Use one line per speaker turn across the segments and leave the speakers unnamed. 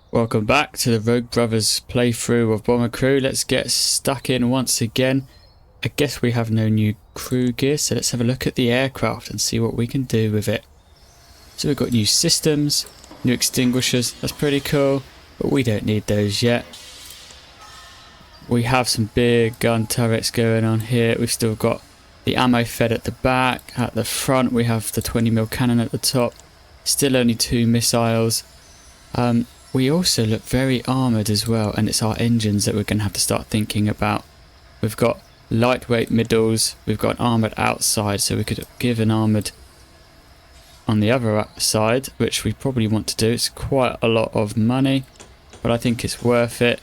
Welcome back to the Rogue Brothers playthrough of Bomber Crew. Let's get stuck in once again. I guess we have no new crew gear, so let's have a look at the aircraft and see what we can do with it. So we've got new systems, new extinguishers, that's pretty cool, but we don't need those yet. We have some big gun turrets going on here. We've still got the ammo fed at the back. At the front we have the 20mm cannon at the top. Still only 2 missiles. We also look very armoured as well, and it's our engines that we're going to have to start thinking about. We've got lightweight middles, we've got an armoured outside, so we could give an armoured on the other side, which we probably want to do. It's quite a lot of money, but I think it's worth it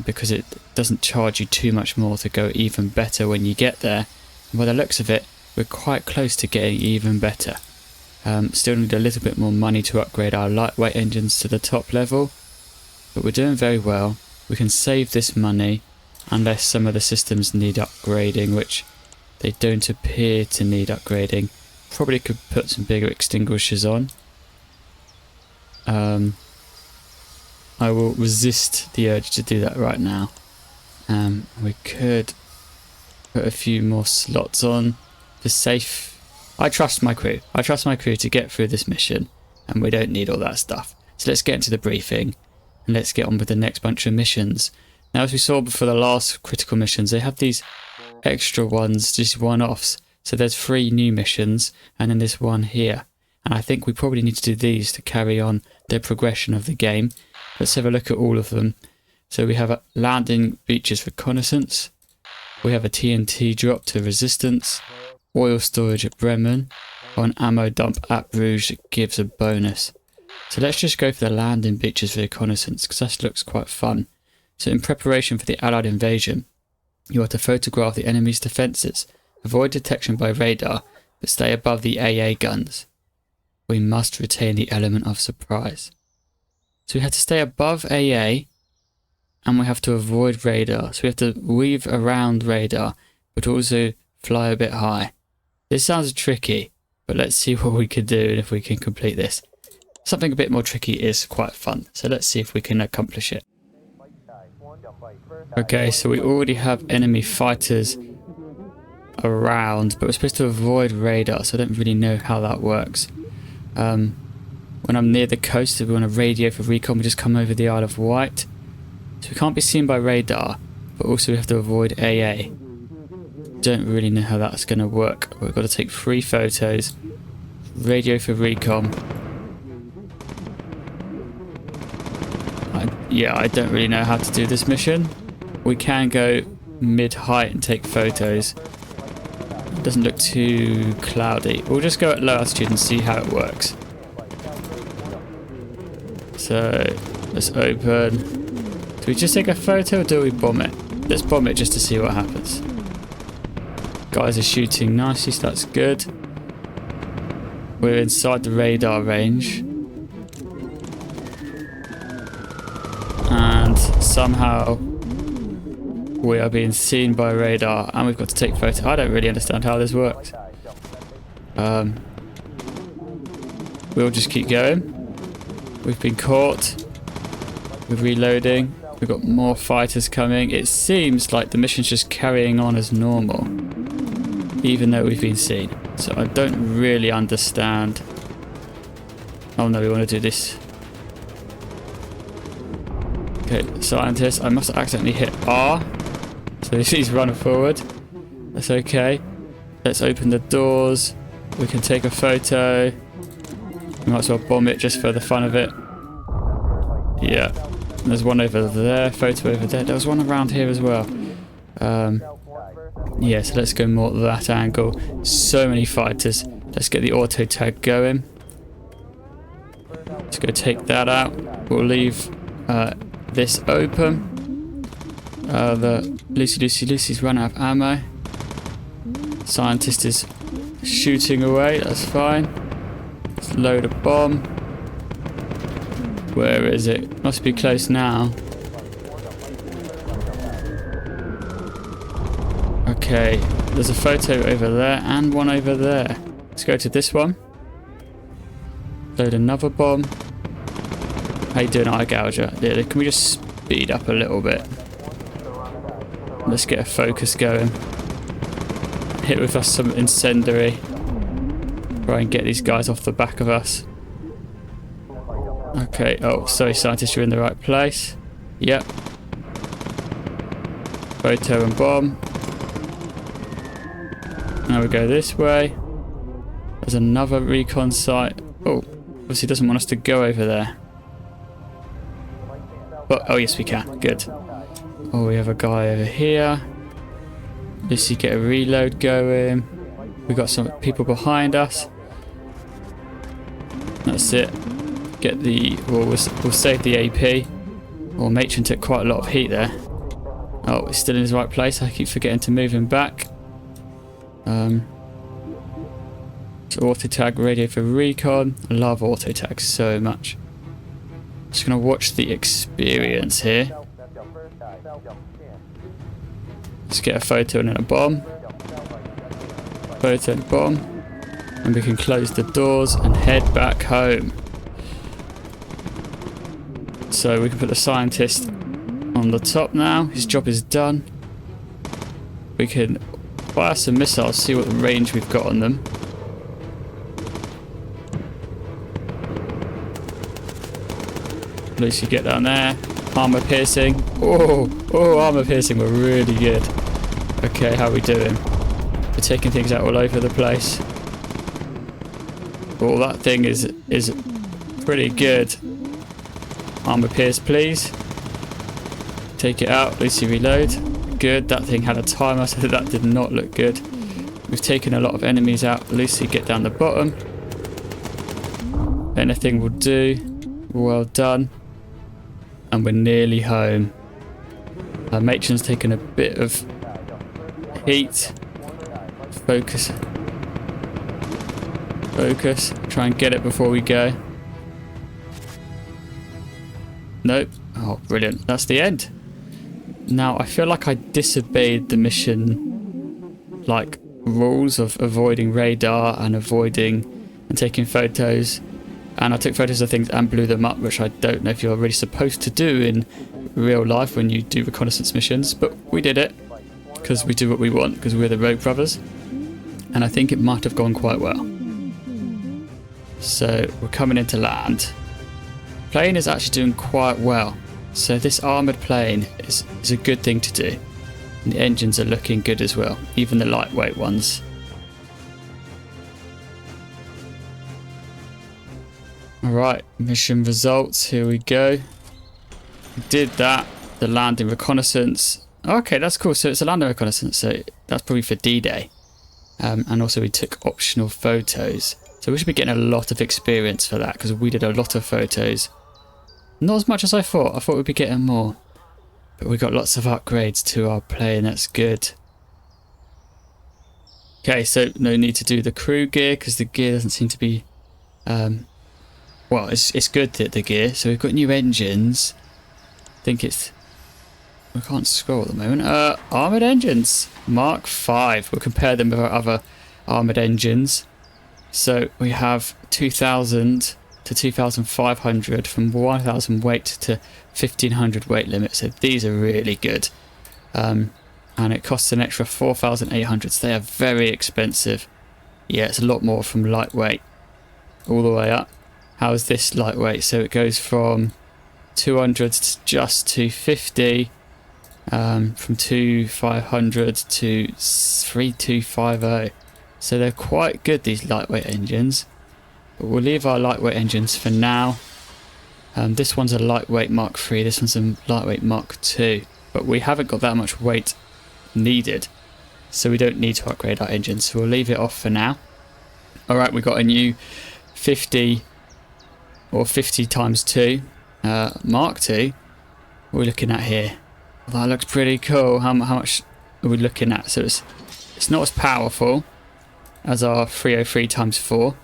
because it doesn't charge you too much more to go even better when you get there. And by the looks of it, we're quite close to getting even better. Still need a little bit more money to upgrade our lightweight engines to the top level, but we're doing very well. We can save this money unless some of the systems need upgrading, which they don't appear to need upgrading. Probably could put some bigger extinguishers on. I will resist the urge to do that right now. We could put a few more slots on for safe. I trust my crew. I trust my crew to get through this mission, and we don't need all that stuff. So let's get into the briefing, and let's get on with the next bunch of missions. Now, as we saw before the last critical missions, they have these extra ones, just one-offs. So there's 3 new missions, and then there's one here. And I think we probably need to do these to carry on the progression of the game. Let's have a look at all of them. So we have a landing beaches reconnaissance. We have a TNT drop to resistance. Oil storage at Bremen, or an ammo dump at Bruges that gives a bonus. So let's just go for the landing beaches reconnaissance, because that looks quite fun. So in preparation for the Allied invasion, you are to photograph the enemy's defences, avoid detection by radar, but stay above the AA guns. We must retain the element of surprise. So we have to stay above AA, and we have to avoid radar. So we have to weave around radar, but also fly a bit high. This sounds tricky, but let's see what we can do and if we can complete this. Something a bit more tricky is quite fun, so let's see if we can accomplish it. Okay, so we already have enemy fighters around, but we're supposed to avoid radar, so I don't really know how that works. When I'm near the coast, if we want to radio for recon, we just come over the Isle of Wight. So we can't be seen by radar, but also we have to avoid AA. Don't really know how that's going to work. We've got to take 3 photos, radio for recon. I don't really know how to do this mission. We can go mid-height and take photos. It doesn't look too cloudy. We'll just go at low altitude and see how it works. So let's open. Do we just take a photo or do we bomb it? Let's bomb it just to see what happens. Guys are shooting nicely, so that's good. We're inside the radar range. And somehow we are being seen by radar and we've got to take photos. I don't really understand how this works. We'll just keep going. We've been caught. We're reloading. We've got more fighters coming. It seems like the mission's just carrying on as normal, even though we've been seen. So I don't really understand. Oh no, we want to do this. Okay, scientist, I must have accidentally hit R. So he's running forward. That's okay. Let's open the doors. We can take a photo. We might as well bomb it just for the fun of it. Yeah. There's one over there, photo over there. There was one around here as well. Yeah, so let's go more to that angle. So many fighters. Let's get the auto tag going. Let's go take that out. We'll leave this open. The Lucy's run out of ammo. Scientist is shooting away. That's fine. Let's load a bomb. Where is it? Must be close now. Okay, there's a photo over there and one over there. Let's go to this one. Load another bomb. How you doing, eye gouger? Yeah, can we just speed up a little bit? Let's get a focus going. Hit with us some incendiary. Try and get these guys off the back of us. Okay, oh, sorry scientists, you're in the right place. Yep. Photo and bomb. Now we go this way. There's another recon site. Oh, obviously doesn't want us to go over there. But, oh yes we can, good. Oh, we have a guy over here. Let's see, get a reload going. We got some people behind us. That's it. Get the, well, we'll save the AP. Oh, Matron took quite a lot of heat there. Oh, he's still in his right place. I keep forgetting to move him back. So auto tag, radio for recon. I love auto tags so much. Just gonna watch the experience here. Let's get a photo and then a bomb. Photo and bomb. And we can close the doors and head back home. So we can put the scientist on the top now. His job is done. We can fire some missiles, see what range we've got on them. Lucy, get down there. Armor piercing. Oh, armor piercing were really good. Okay, how are we doing? We're taking things out all over the place. Oh, that thing is pretty good. Armor pierce, please. Take it out. Lucy, reload. Good. That thing had a timer, so that did not look good. We've taken a lot of enemies out. Lucy, get down the bottom. Anything will do. Well done. And we're nearly home. Our matron's taken a bit of heat. Focus. Focus. Try and get it before we go. Nope. Oh, brilliant. That's the end. Now, I feel like I disobeyed the mission, like, rules of avoiding radar and avoiding and taking photos. And I took photos of things and blew them up, which I don't know if you're really supposed to do in real life when you do reconnaissance missions. But we did it because we do what we want, because we're the Rogue Brothers. And I think it might have gone quite well. So we're coming into land. Plane is actually doing quite well. So this armoured plane is a good thing to do. And the engines are looking good as well, even the lightweight ones. Alright, mission results, here we go. We did that, the landing reconnaissance. Okay, that's cool, so it's a landing reconnaissance, so that's probably for D-Day. And also we took optional photos. So we should be getting a lot of experience for that, because we did a lot of photos. Not as much as I thought we'd be getting more. But we got lots of upgrades to our plane, that's good. Okay, so no need to do the crew gear, because the gear doesn't seem to be... well, it's good, the gear. So we've got new engines. I think it's... we can't scroll at the moment. Armoured engines. Mark 5. We'll compare them with our other armoured engines. So we have 2,000 to 2,500 from 1,000 weight to 1,500 weight limit. So these are really good. And it costs an extra 4,800. So they are very expensive. Yeah, it's a lot more from lightweight all the way up. How is this lightweight? So it goes from 200 to just 250, from 2,500 to 3,250. So they're quite good, these lightweight engines. But we'll leave our lightweight engines for now. This one's a lightweight Mark 3, this one's a lightweight Mark 2. But we haven't got that much weight needed, so we don't need to upgrade our engines. So we'll leave it off for now. Alright, we got a new 50 or 50 times 2 Mark 2. What are we looking at here? Well, that looks pretty cool. How much are we looking at? So it's not as powerful as our 303 times 4,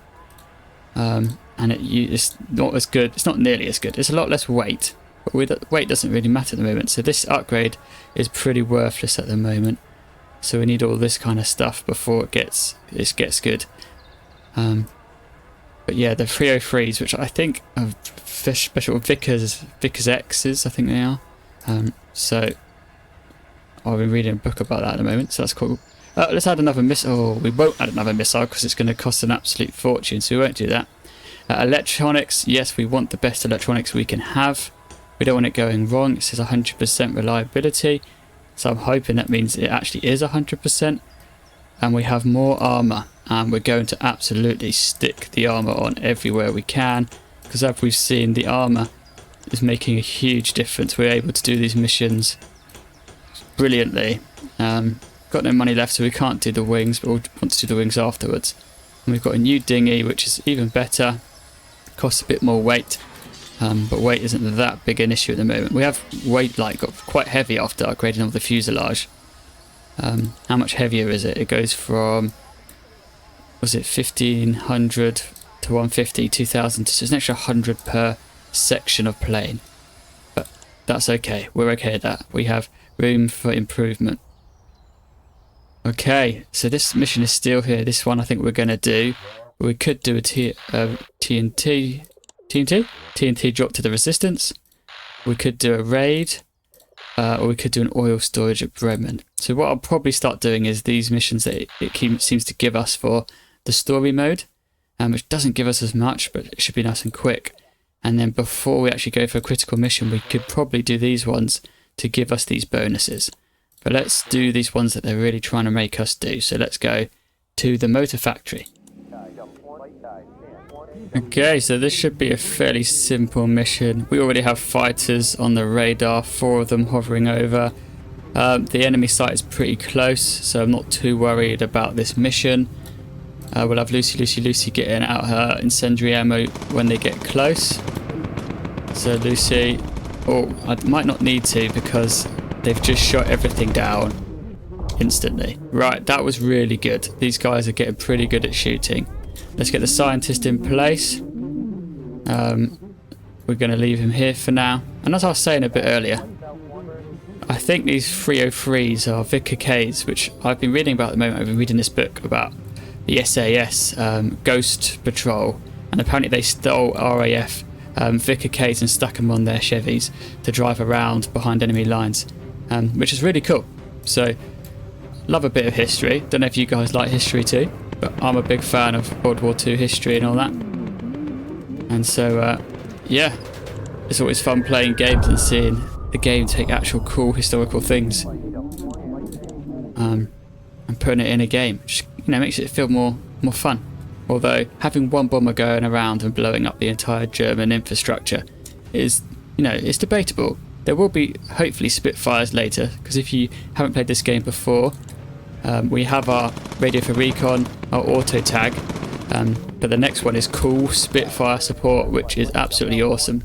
and it's not as good. It's not nearly as good. It's a lot less weight, but weight doesn't really matter at the moment. So this upgrade is pretty worthless at the moment. So we need all this kind of stuff before it gets good. But But yeah, the 303s, which I think are special Vickers X's, I think they are. So I've been reading a book about that at the moment, so that's cool. Let's add another missile. Oh, we won't add another missile because it's going to cost an absolute fortune, so we won't do that. Electronics, yes, we want the best electronics we can have. We don't want it going wrong. It says 100% reliability, so I'm hoping that means it actually is 100%. And we have more armor, and we're going to absolutely stick the armor on everywhere we can, because as we've seen, the armor is making a huge difference. We're able to do these missions brilliantly. Got no money left, so we can't do the wings, but we'll want to do the wings afterwards. And we've got a new dinghy, which is even better. Costs a bit more weight, but weight isn't that big an issue at the moment. We have weight got quite heavy after upgrading all the fuselage. How much heavier is it? It goes from, was it 1500 to 150, 2000, so it's an extra 100 per section of plane. But that's okay, we're okay at that. We have room for improvement. Okay, so this mission is still here. This one I think we're going to do. We could do a TNT drop to the resistance. We could do a raid. Or we could do an oil storage at Bremen. So what I'll probably start doing is these missions that it seems to give us for the story mode, which doesn't give us as much, but it should be nice and quick. And then before we actually go for a critical mission, we could probably do these ones to give us these bonuses. But let's do these ones that they're really trying to make us do. So let's go to the motor factory. Okay, so this should be a fairly simple mission. We already have fighters on the radar, 4 of them hovering over. The enemy site is pretty close, so I'm not too worried about this mission. We'll have Lucy getting out her incendiary ammo when they get close. So Lucy, I might not need to because they've just shot everything down instantly. Right, that was really good. These guys are getting pretty good at shooting. Let's get the scientist in place. We're going to leave him here for now. And as I was saying a bit earlier, I think these 303s are Vickers Ks, which I've been reading about at the moment. I've been reading this book about the SAS Ghost Patrol, and apparently they stole RAF Vickers Ks and stuck them on their Chevys to drive around behind enemy lines, which is really cool. So, love a bit of history. Don't know if you guys like history too, but I'm a big fan of World War II history and all that. And so, yeah, it's always fun playing games and seeing the game take actual cool historical things and putting it in a game. Just, makes it feel more fun. Although having one bomber going around and blowing up the entire German infrastructure is, it's debatable. There will be hopefully Spitfires later, because if you haven't played this game before, we have our radio for recon, our auto tag, but the next one is cool Spitfire support, which is absolutely awesome,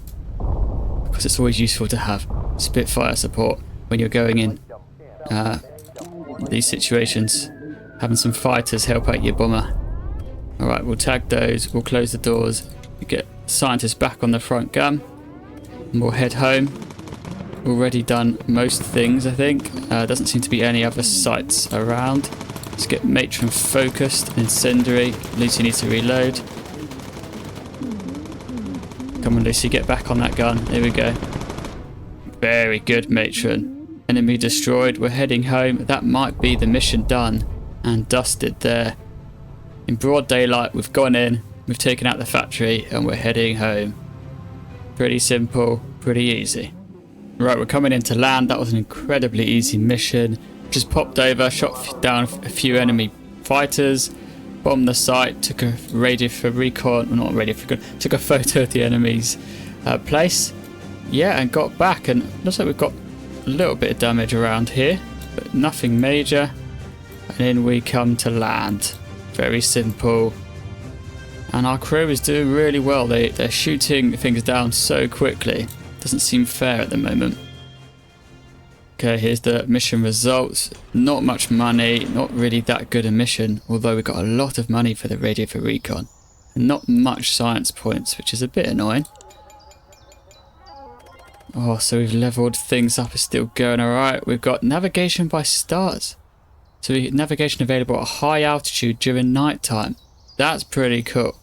because it's always useful to have Spitfire support when you're going in these situations, having some fighters help out your bomber. Alright, we'll tag those, we'll close the doors, we get scientists back on the front gun, and we'll head home. Already done most things, I think. Doesn't seem to be any other sites around. Let's get matron focused, incendiary. Lucy needs to reload. Come on, Lucy, get back on that gun. There we go. Very good, matron. Enemy destroyed. We're heading home. That might be the mission done and dusted there. In broad daylight, we've gone in, we've taken out the factory, and we're heading home. Pretty simple, pretty easy. Right, we're coming into land. That was an incredibly easy mission. Just popped over, shot down a few enemy fighters, bombed the site, took a radio for recon, well, not radio for recon, took a photo of the enemy's place. Yeah, and got back, and looks like we've got a little bit of damage around here, but nothing major. And then we come to land. Very simple. And our crew is doing really well. They're shooting things down so quickly. Doesn't seem fair at the moment. Okay, here's the mission results. Not much money, not really that good a mission, although we got a lot of money for the radio for recon. And not much science points, which is a bit annoying. Oh, so we've leveled things up, it's still going alright. We've got navigation by stars. So we get navigation available at high altitude during night time. That's pretty cool.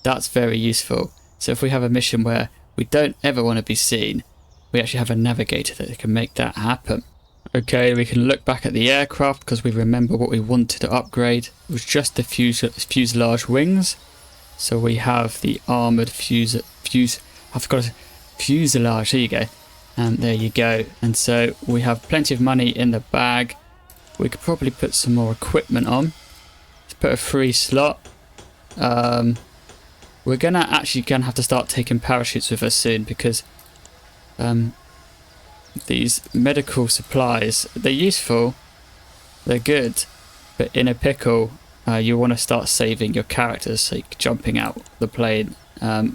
That's very useful. So if we have a mission where we don't ever want to be seen, we actually have a navigator that can make that happen. Okay, we can look back at the aircraft because we remember what we wanted to upgrade. It was just the fuselage wings. So we have the armoured fuselage, there you go. And there you go. And so we have plenty of money in the bag. We could probably put some more equipment on. Let's put a free slot. We're gonna have to start taking parachutes with us soon because these medical supplies, they're useful, they're good, but in a pickle, you want to start saving your characters, so jumping out the plane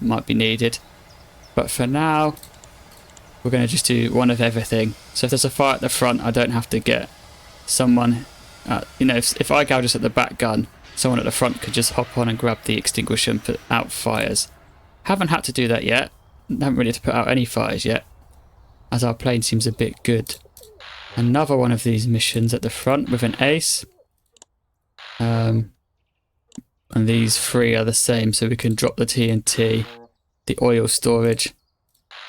might be needed. But for now, we're going to just do one of everything. So if there's a fire at the front, I don't have to get someone, if I gouge us at the back gun, someone at the front could just hop on and grab the extinguisher and put out fires. Haven't had to do that yet. Haven't really had to put out any fires yet, as our plane seems a bit good. Another one of these missions at the front with an ace. And these three are the same, so we can drop the TNT, the oil storage.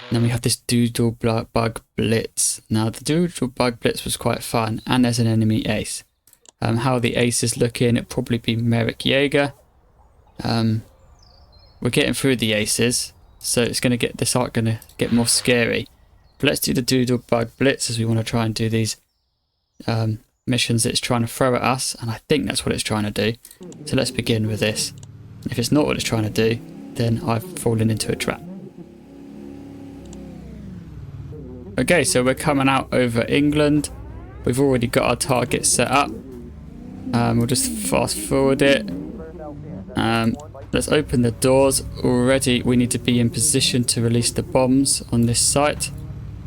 And then we have this doodle bug blitz. Now the doodle bug blitz was quite fun, and there's an enemy ace. How the ace is looking, it'd probably be Merrick Jaeger. We're getting through the aces, so it's going to get this arc going to get more scary. But let's do the doodle bug blitz, as we want to try and do these missions that it's trying to throw at us, and I think that's what it's trying to do. So let's begin with this. If it's not what it's trying to do, then I've fallen into a trap. Okay, so we're coming out over England. We've already got our target set up. We'll just fast forward it. Let's open the doors. Already we need to be in position to release the bombs on this site.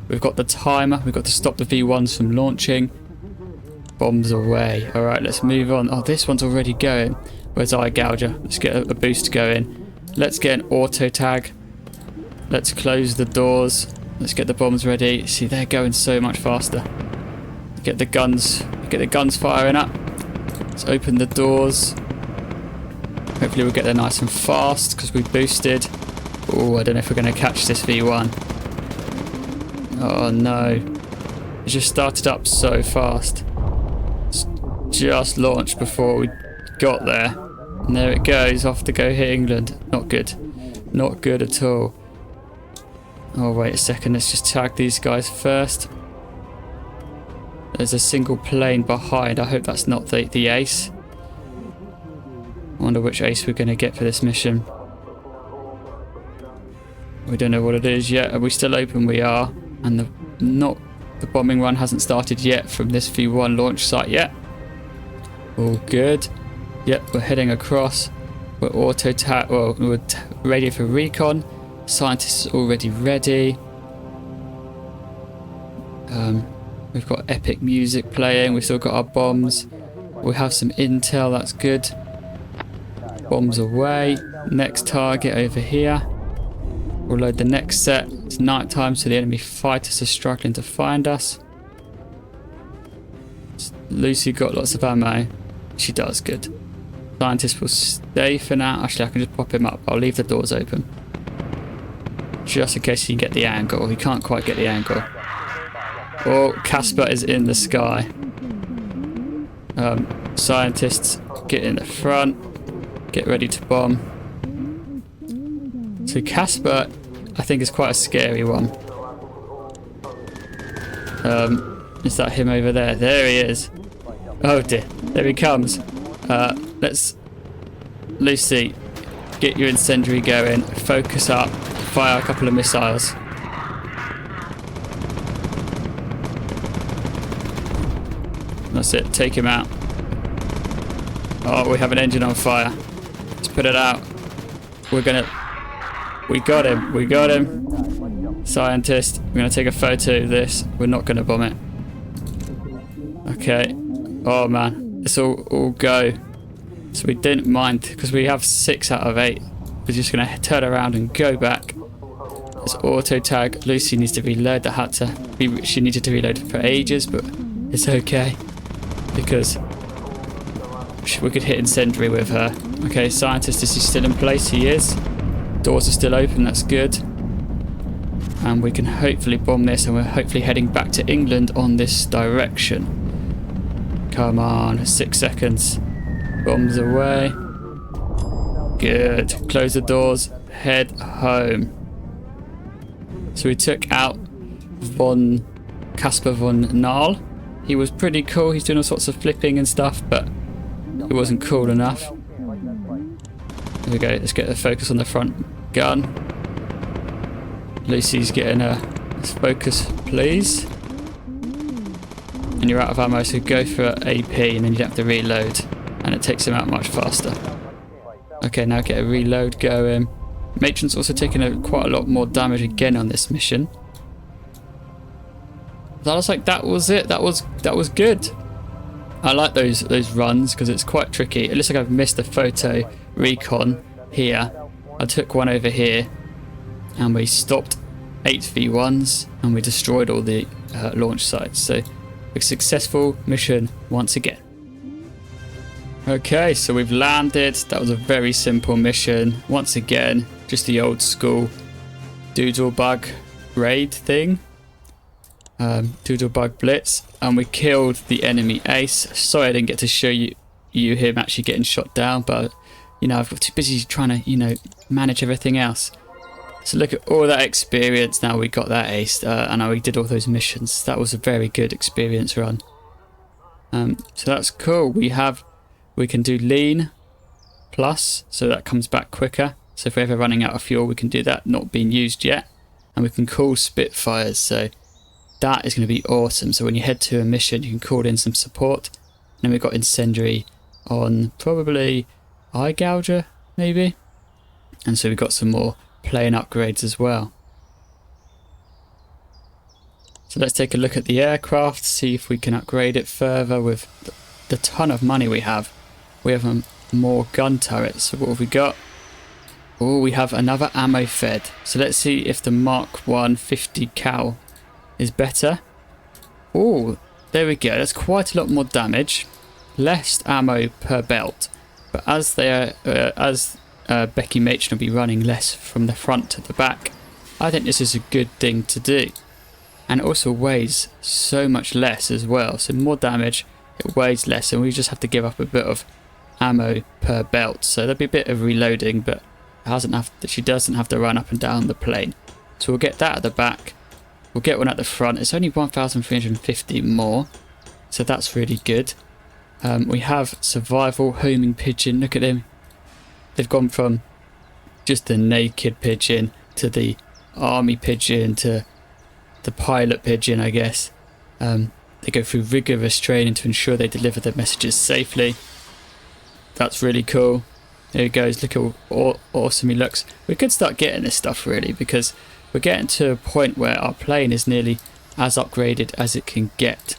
We've got the timer. We've got to stop the V1s from launching. Bombs away. Alright, let's move on. Oh, this one's already going. Where's Eye Gouger? Let's get a boost going. Let's get an auto tag. Let's close the doors. Let's get the bombs ready. See, they're going so much faster. Get the guns firing up. Let's open the doors. Hopefully we'll get there nice and fast because we boosted. Oh, I don't know if we're going to catch this V1. Oh no. It just started up so fast. It's just launched before we got there. And there it goes, off to go hit England. Not good. Not good at all. Oh, wait a second. Let's just tag these guys first. There's a single plane behind. I hope that's not the ace. I wonder which ace we're going to get for this mission. We don't know what it is yet. Are we still open? We are. And the bombing run hasn't started yet from this V1 launch site yet. All good. Yep, we're heading across. We're we're ready for recon. Scientists are already ready. We've got epic music playing. We've still got our bombs. We have some intel. That's good. Bombs away. Next target over here. We'll load the next set. It's night time, so the enemy fighters are struggling to find us. Lucy got lots of ammo. She does, good. Scientist will stay for now. Actually, I can just pop him up. I'll leave the doors open, just in case he can get the angle. He can't quite get the angle. Oh, Casper is in the sky. Scientists, get in the front. Get ready to bomb. So Casper, I think, is quite a scary one. Is that him over there? There he is. Oh dear, there he comes. Let's, Lucy, get your incendiary going. Focus up. Fire a couple of missiles. That's it. Take him out. Oh, we have an engine on fire. Let's put it out. We got him. We got him. Scientist. We're going to take a photo of this. We're not going to bomb it. Okay. Oh, man. It's all go. So we didn't mind, because we have 6 out of 8. We're just going to turn around and go back. It's auto tag. Lucy needs to reload. She needed to reload for ages, but it's okay, because we could hit incendiary with her. Okay, scientist, is he still in place? He is. Doors are still open, that's good. And we can hopefully bomb this, and we're hopefully heading back to England on this direction. Come on, 6 seconds. Bombs away. Good. Close the doors. Head home. So we took out Caspar von Nahl. He was pretty cool. He's doing all sorts of flipping and stuff, but it wasn't cool enough. There we go. Let's get the focus on the front gun. Lucy's getting a focus, please. And you're out of ammo, so go for AP, and then you have to reload, and it takes him out much faster. Okay, now get a reload going. Matron's also taking quite a lot more damage again on this mission. That was like, that was it. That was good. I like those runs because it's quite tricky. It looks like I've missed a photo recon here. I took one over here, and we stopped 8v1s, and we destroyed all the launch sites. So a successful mission once again. Okay, so we've landed. That was a very simple mission. Once again, just the old school doodlebug raid thing. Doodlebug blitz, and we killed the enemy ace. Sorry I didn't get to show you him actually getting shot down, but you know, I've got too busy trying to, you know, manage everything else. So look at all that experience. Now we got that ace, and we did all those missions. That was a very good experience run. So that's cool. We can do lean plus, so that comes back quicker. So if we're ever running out of fuel, we can do that, not being used yet. And we can call Spitfires, so that is going to be awesome. So when you head to a mission, you can call in some support. And then we've got incendiary on probably eye gouger, maybe. And so we've got some more plane upgrades as well. So let's take a look at the aircraft, see if we can upgrade it further with the ton of money we have. We have more gun turrets. So what have we got? Oh, we have another ammo fed. So let's see if the Mark 150 cal is better. Oh, there we go. That's quite a lot more damage. Less ammo per belt. But as Becky Matron will be running less from the front to the back, I think this is a good thing to do. And it also weighs so much less as well. So more damage, it weighs less, and we just have to give up a bit of ammo per belt. So there'll be a bit of reloading, but she doesn't have to run up and down the plane. So we'll get that at the back. We'll get one at the front. It's only 1,350 more, so that's really good. We have survival homing pigeon. Look at him. They've gone from just the naked pigeon to the army pigeon to the pilot pigeon, I guess. They go through rigorous training to ensure they deliver their messages safely. That's really cool. There he goes. Look how awesome he looks. We could start getting this stuff really, because we're getting to a point where our plane is nearly as upgraded as it can get.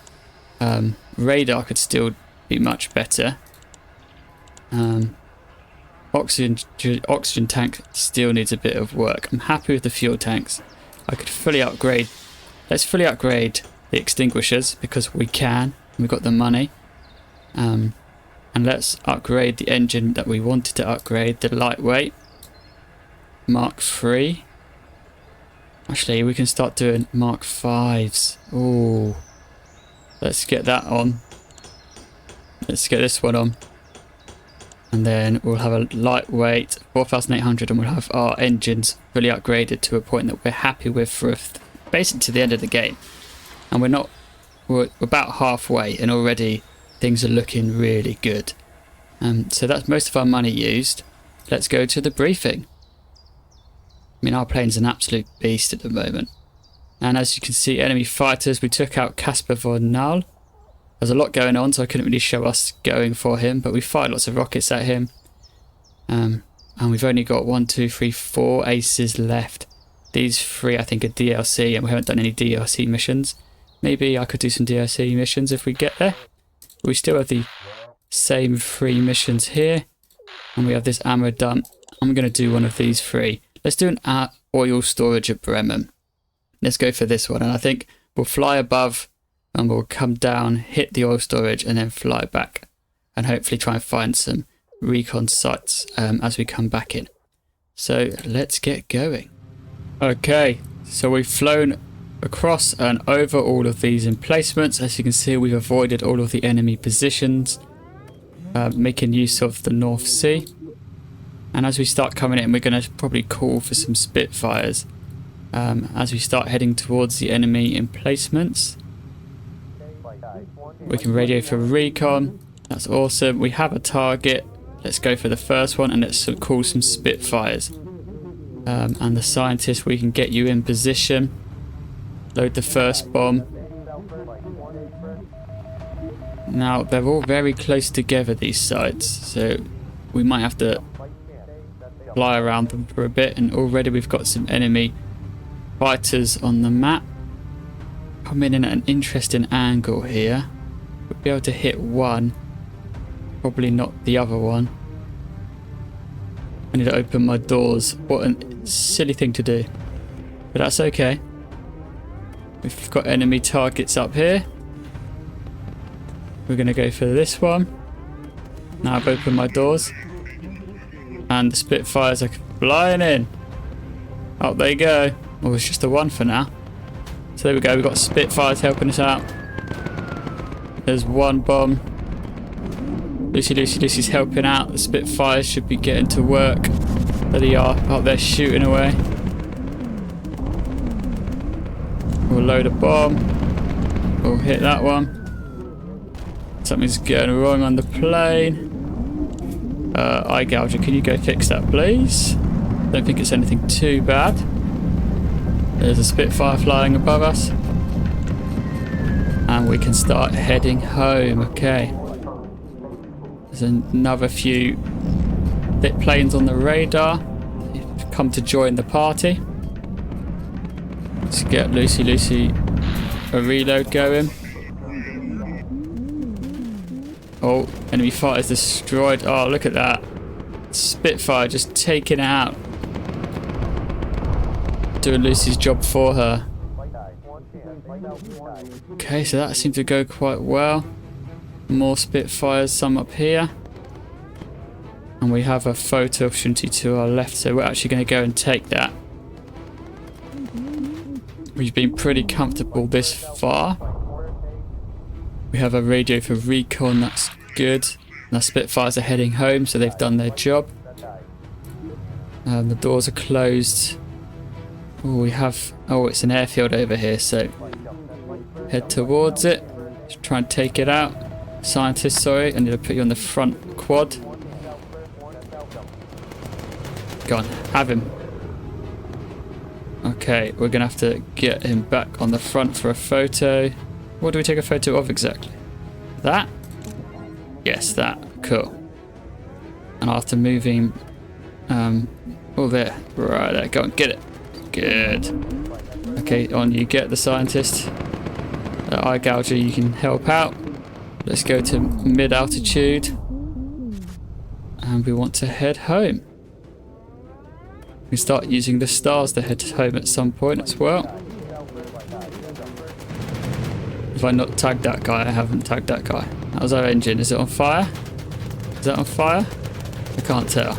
Radar could still be much better. Oxygen tank still needs a bit of work. I'm happy with the fuel tanks. I could fully upgrade. Let's fully upgrade the extinguishers because we can. We've got the money. And let's upgrade the engine that we wanted to upgrade, the lightweight Mark III. Actually, we can start doing Mark V's. Oh, let's get that on. Let's get this one on. And then we'll have a lightweight 4,800, and we'll have our engines fully upgraded to a point that we're happy with for basically to the end of the game. And we're about halfway, and already things are looking really good. So that's most of our money used. Let's go to the briefing. I mean, our plane's an absolute beast at the moment. And as you can see, enemy fighters, we took out Caspar von Nahl. There's a lot going on, so I couldn't really show us going for him, but we fired lots of rockets at him. And we've only got 1, 2, 3, 4 aces left. These 3, I think, are DLC, and we haven't done any DLC missions. Maybe I could do some DLC missions if we get there. But we still have the same 3 missions here. And we have this ammo dump. I'm going to do one of these 3. Let's do an oil storage at Bremen. Let's go for this one. And I think we'll fly above and we'll come down, hit the oil storage, and then fly back. And hopefully try and find some recon sites as we come back in. So let's get going. Okay, so we've flown across and over all of these emplacements. As you can see, we've avoided all of the enemy positions, making use of the North Sea. And as we start coming in, we're going to probably call for some Spitfires as we start heading towards the enemy emplacements. We can radio for recon. That's awesome. We have a target. Let's go for the first one and let's call some Spitfires. And the scientist, we can get you in position. Load the first bomb. Now, they're all very close together, these sites, so we might have to fly around them for a bit. And already we've got some enemy fighters on the map. Coming in at an interesting angle here. We'll be able to hit one, probably not the other one. I need to open my doors. What a silly thing to do, but that's okay. We've got enemy targets up here. We're going to go for this one. Now I've opened my doors. And the Spitfires are flying in. Up they go. Well, it's just a one for now. So there we go. We've got Spitfires helping us out. There's one bomb. Lucy's helping out. The Spitfires should be getting to work. There they are. Up there shooting away. We'll load a bomb. We'll hit that one. Something's going wrong on the plane. Eye gouger, can you go fix that, please? Don't think it's anything too bad. There's a Spitfire flying above us. And we can start heading home. Okay. There's another few planes on the radar. They've come to join the party. Let's get Lucy a reload going. Oh, enemy fighters destroyed. Oh, look at that. Spitfire just taking it out. Doing Lucy's job for her. Okay, so that seemed to go quite well. More Spitfires, some up here. And we have a photo opportunity to our left, so we're actually going to go and take that. We've been pretty comfortable this far. We have a radio for recon, that's good. And our Spitfires are heading home, so they've done their job. The doors are closed. Oh, we have... Oh, it's an airfield over here, so... Head towards it. Just try and take it out. Scientist, sorry. I need to put you on the front quad. Go on, have him. Okay, we're going to have to get him back on the front for a photo. What do we take a photo of exactly? That? Yes, that. Cool. And after moving... oh, there. Right there. Go on, get it. Good. Okay, on you get the scientist. Eye gouger, you can help out. Let's go to mid-altitude. And we want to head home. We start using the stars to head home at some point as well. Have I not tagged that guy? I haven't tagged that guy. That was our engine. Is it on fire? Is that on fire? I can't tell.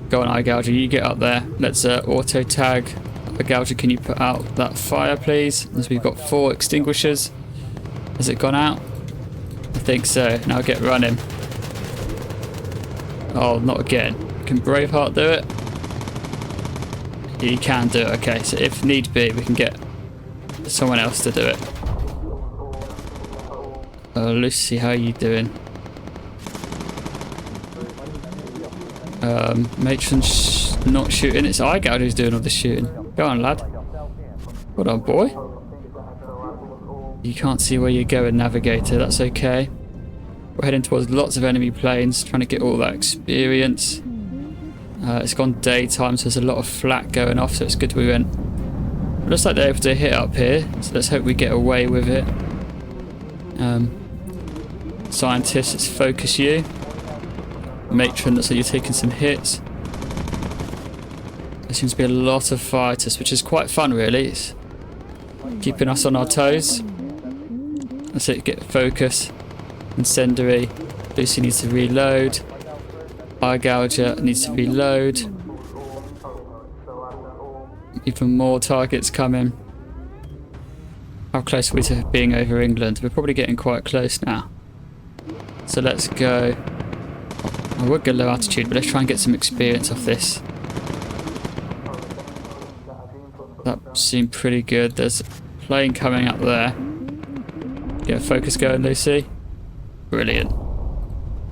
Go on, Eye Gouger. You get up there. Let's auto tag. Eye Gouger, can you put out that fire, please? As we've got 4 extinguishers. Has it gone out? I think so. Now get running. Oh, not again. Can Braveheart do it? Yeah, you can do it. Okay, so if need be, we can get someone else to do it. Lucy, how are you doing? Matron's not shooting. It's Eye Gouger who's doing all the shooting. Go on, lad. Hold on, boy. You can't see where you're going, Navigator. That's okay. We're heading towards lots of enemy planes, trying to get all that experience. It's gone daytime, so there's a lot of flak going off, so it's good we went. It looks like they're able to hit up here, so let's hope we get away with it. Scientists, let's focus you. Matron, looks like you're taking some hits. There seems to be a lot of fighters, which is quite fun, really. It's keeping us on our toes. That's it, get focus. Incendiary. Lucy needs to reload. Eye gouger needs to reload. Even more targets coming. How close are we to being over England? We're probably getting quite close now. So let's go. I would go low altitude, but let's try and get some experience off this. That seemed pretty good. There's a plane coming up there. Get a focus going, Lucy. Brilliant.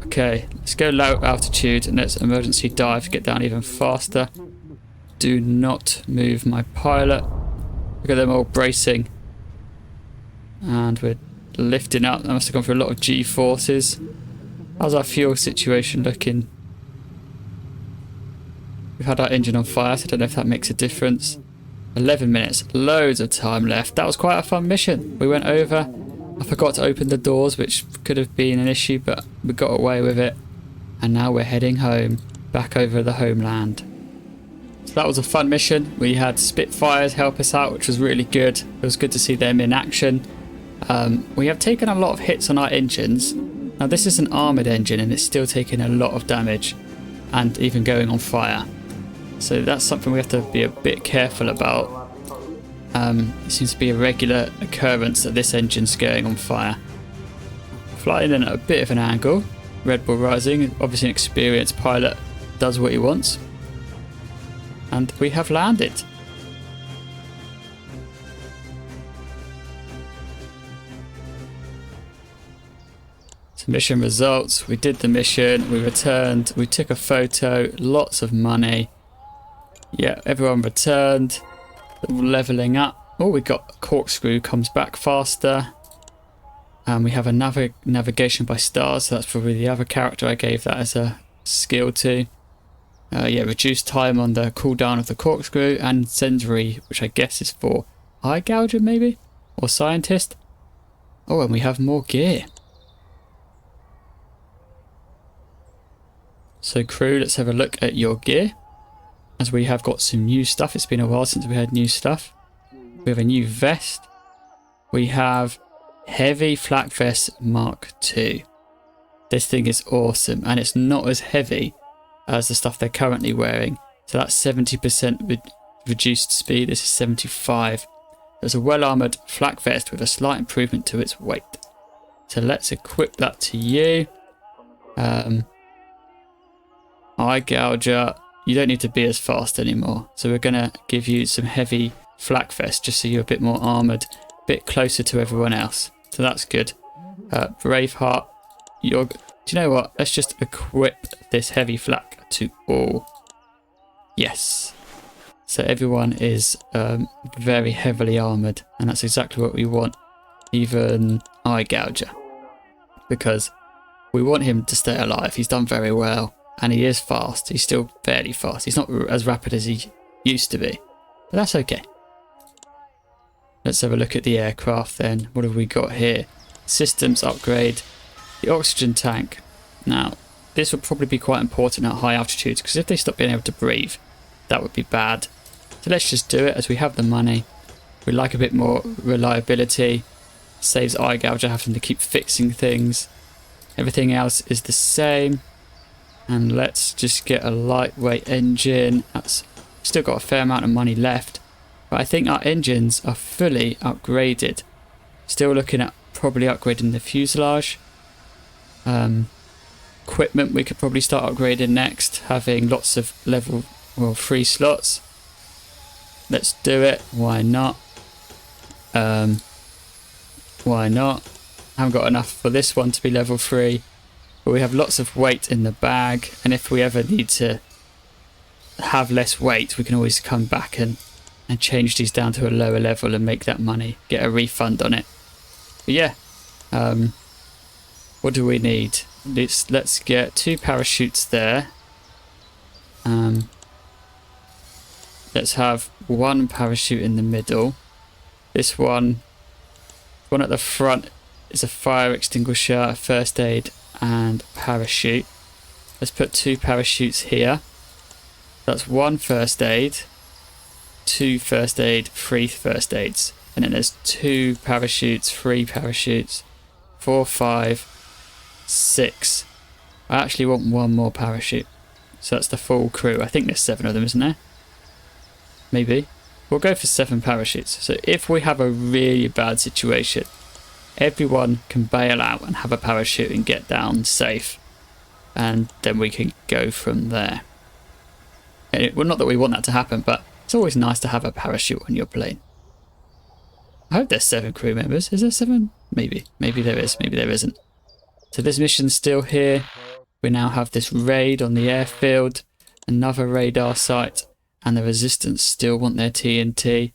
Okay, let's go low altitude and let's emergency dive to get down even faster. Do not move my pilot. Look at them all bracing. And we're lifting up. That must have gone through a lot of G-forces. How's our fuel situation looking? We've had our engine on fire, so I don't know if that makes a difference. 11 minutes. Loads of time left. That was quite a fun mission. We went over. I forgot to open the doors, which could have been an issue, but we got away with it. And now we're heading home. Back over the homeland. So that was a fun mission. We had Spitfires help us out, which was really good. It was good to see them in action. We have taken a lot of hits on our engines. Now this is an armoured engine and it's still taking a lot of damage and even going on fire. So that's something we have to be a bit careful about. It seems to be a regular occurrence that this engine's going on fire. Flying in at a bit of an angle. Red Bull rising. Obviously an experienced pilot does what he wants. And we have landed. Mission results. We did the mission. We returned. We took a photo. Lots of money. Yeah, everyone returned. Leveling up. Oh, we got a corkscrew. Comes back faster. And we have a navigation by stars. So that's probably the other character I gave that as a skill to. Yeah, reduced time on the cooldown of the corkscrew. And incendiary, which I guess is for eye gouger maybe? Or scientist. Oh, and we have more gear. So crew, let's have a look at your gear. As we have got some new stuff. It's been a while since we had new stuff. We have a new vest. We have heavy flak vest Mark II. This thing is awesome. And it's not as heavy as the stuff they're currently wearing. So that's 70% reduced speed. This is 75. There's a well-armoured flak vest with a slight improvement to its weight. So let's equip that to you. Eye gouger, you don't need to be as fast anymore. So we're going to give you some heavy flak vest just so you're a bit more armoured, a bit closer to everyone else. So that's good. Braveheart, do you know what? Let's just equip this heavy flak to all. Yes. So everyone is very heavily armoured and that's exactly what we want. Even eye gouger. Because we want him to stay alive. He's done very well. And he is fast. He's still fairly fast. He's not as rapid as he used to be. But that's okay. Let's have a look at the aircraft then. What have we got here? Systems upgrade. The oxygen tank. Now, this would probably be quite important at high altitudes. Because if they stop being able to breathe, that would be bad. So let's just do it as we have the money. We like a bit more reliability. Saves eye gouger having to keep fixing things. Everything else is the same. And let's just get a lightweight engine. That's still got a fair amount of money left. But I think our engines are fully upgraded. Still looking at probably upgrading the fuselage. Equipment we could probably start upgrading next. Having lots of level 3 slots. Let's do it. Why not? Why not? I haven't got enough for this one to be level 3. But we have lots of weight in the bag, and if we ever need to have less weight, we can always come back and change these down to a lower level and make that money, get a refund on it. But yeah, what do we need? Let's get 2 parachutes there. Let's have 1 parachute in the middle. This one at the front is a fire extinguisher, first aid, and parachute. Let's put 2 parachutes here. That's 1 first aid, 2 first aid, 3 first aids, and then there's 2 parachutes, 3 parachutes, 4, 5, 6. I actually want one more parachute. So that's the full crew. I think there's 7 of them, isn't there? Maybe. We'll go for 7 parachutes. So if we have a really bad situation, everyone can bail out and have a parachute and get down safe. And then we can go from there. Well, not that we want that to happen, but it's always nice to have a parachute on your plane. I hope there's 7 crew members. Is there 7? Maybe. Maybe there is. Maybe there isn't. So this mission's still here. We now have this raid on the airfield. Another radar site. And the resistance still want their TNT.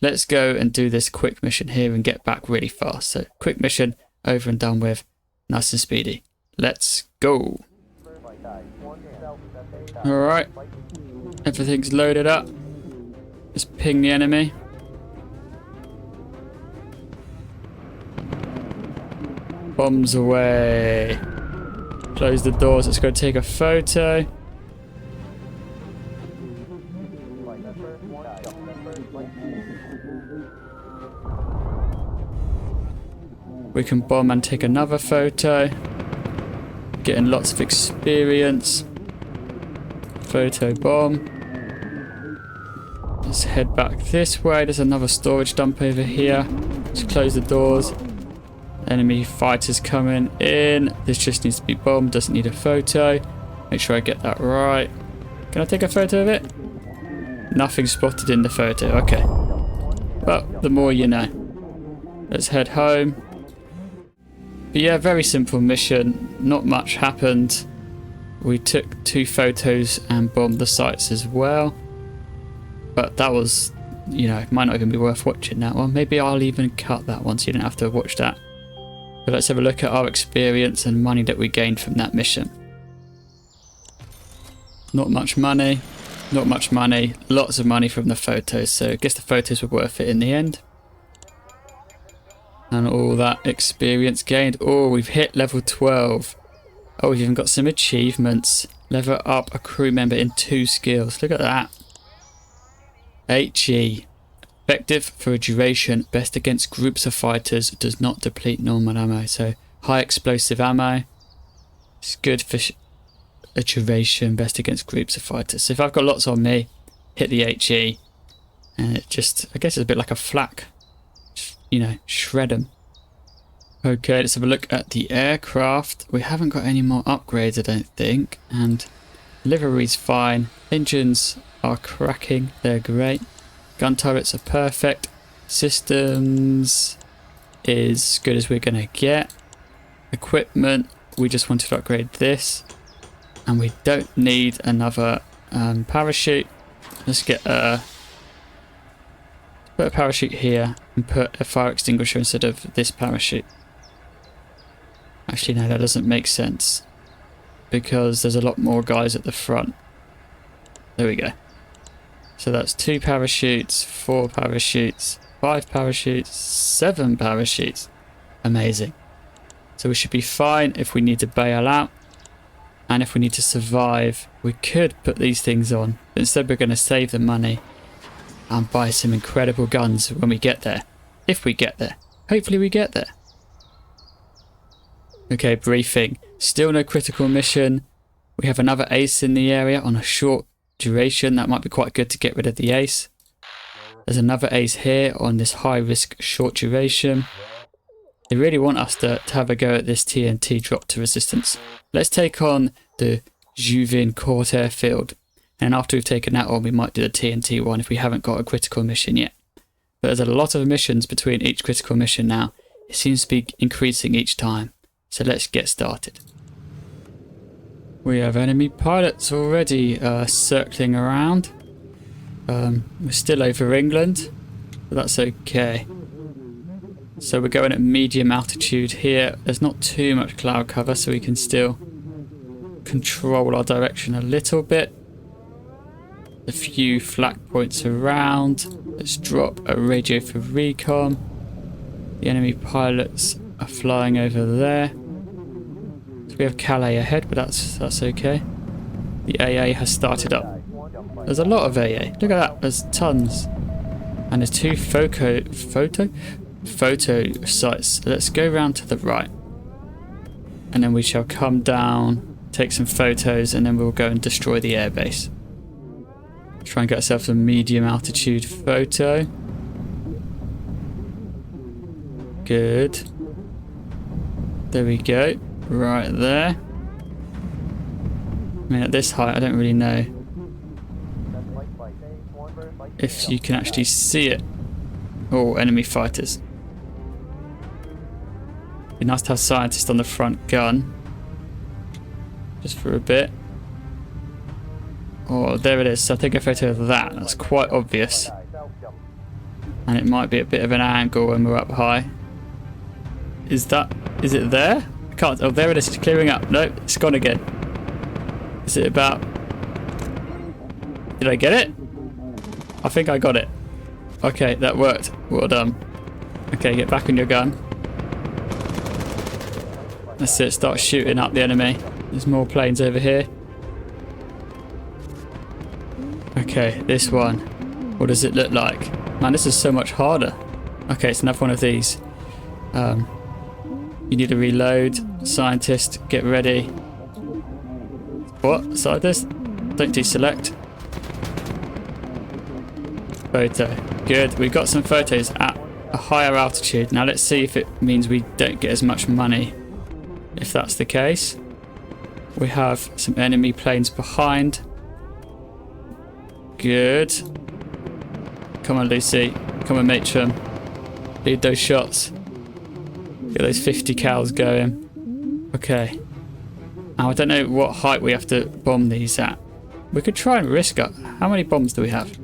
Let's go and do this quick mission here and get back really fast. So quick mission, over and done with. Nice and speedy. Let's go. Alright. Everything's loaded up. Let's ping the enemy. Bombs away. Close the doors. Let's go take a photo. We can bomb and take another photo. Getting lots of experience. Photo bomb. Let's head back this way. There's another storage dump over here. Let's close the doors. Enemy fighters coming in. This just needs to be bombed. Doesn't need a photo. Make sure I get that right. Can I take a photo of it? Nothing spotted in the photo. Okay. Well, the more you know. Let's head home. But yeah, very simple mission. Not much happened. We took 2 photos and bombed the sites as well. But that was, you know, might not even be worth watching that one. Maybe I'll even cut that one so you don't have to watch that. But let's have a look at our experience and money that we gained from that mission. Not much money. Not much money. Lots of money from the photos. So I guess the photos were worth it in the end. And all that experience gained. Oh, we've hit level 12. Oh, we've even got some achievements. Level up a crew member in 2 skills. Look at that. HE. Effective for a duration. Best against groups of fighters. Does not deplete normal ammo. So high explosive ammo. It's good for a duration. Best against groups of fighters. So if I've got lots on me, hit the HE. And it just, I guess it's a bit like a flak. Just, you know, shred them. Okay, let's have a look at the aircraft. We haven't got any more upgrades, I don't think. And livery's fine. Engines are cracking. They're great. Gun turrets are perfect. Systems is good as we're going to get. Equipment, we just wanted to upgrade this. And we don't need another parachute. Let's get put a parachute here and put a fire extinguisher instead of this parachute. Actually, no, that doesn't make sense because there's a lot more guys at the front. There we go. So that's 2 parachutes, 4 parachutes, 5 parachutes, 7 parachutes. Amazing. So we should be fine if we need to bail out. And if we need to survive, we could put these things on. But instead, we're going to save the money and buy some incredible guns when we get there. If we get there. Hopefully we get there. Okay, briefing. Still no critical mission. We have another ace in the area on a short duration. That might be quite good to get rid of the ace. There's another ace here on this high risk short duration. They really want us to have a go at this TNT drop to resistance. Let's take on the Juvin Court Airfield. And after we've taken that on, we might do the TNT one if we haven't got a critical mission yet. But there's a lot of missions between each critical mission now. It seems to be increasing each time. So let's get started. We have enemy pilots already circling around. We're still over England, but that's okay. So we're going at medium altitude here. There's not too much cloud cover, so we can still control our direction a little bit. A few flak points around. Let's drop a radio for recon. The enemy pilots are flying over there. So we have Calais ahead, but that's okay. The AA has started up. There's a lot of AA. Look at that. There's tons. And there's 2 photo sites. Let's go round to the right. and then we shall come down, take some photos, and then we'll go and destroy the airbase. Try and get ourselves a medium altitude photo. Good. There we go. Right there. I mean, at this height, I don't really know if you can actually see it. Oh, enemy fighters. Be nice to have scientists on the front gun. Just for a bit. Oh, there it is. So I'll take a photo of that. That's quite obvious. And it might be a bit of an angle when we're up high. Is it there? I can't. Oh, there it is. It's clearing up. No, it's gone again. Is it about... Did I get it? I think I got it. Okay, that worked. Well done. Okay, get back on your gun. That's it. Start shooting up the enemy. There's more planes over here. Okay, this one. What does it look like? Man, this is so much harder. Okay, it's another one of these. You need to reload. Scientist, get ready. What? Scientist? Don't deselect. Photo. Good. We've got some photos at a higher altitude. Now let's see if it means we don't get as much money. If that's the case. We have some enemy planes behind. Good. Come on, Lucy. Come on, Matron. Lead those shots. Get those 50 cals going. Okay. Now, I don't know what height we have to bomb these at. We could try and risk it. How many bombs do we have?